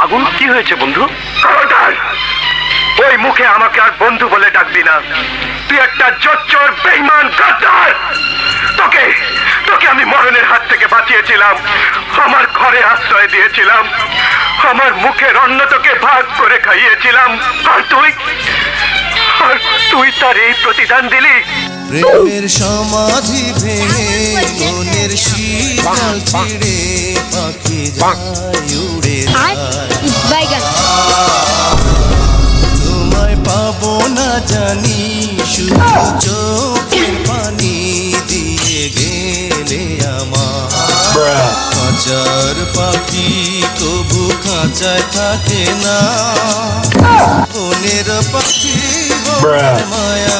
আগুন, কি হয়েছে বন্ধু? খবরদার! ওই মুখে আমাকে আর বন্ধু বলে ডাকবি না। তুই একটা জোচ্চোর বেঈমান গাদ্দার। তোকে তোকে আমি মরণের হাত থেকে বাঁচিয়েছিলাম, আমার ঘরে আশ্রয় দিয়েছিলাম, আমার মুখের অন্ন তোকে ভাগ করে খাইয়েছিলাম, আর তুই তার এই প্রতিদান দিলি। প্রেমের সমাধি ভেঙে মনের শীতল ছিড়ে পাখি যায় উড়ে যায়। তোমায় পাবো না জানি, শুধু চোখের পানি দিয়ে গেলে আমার। খাঁচার পাখি তবু খাঁচায় থাকে না, মনের পাখি মায়া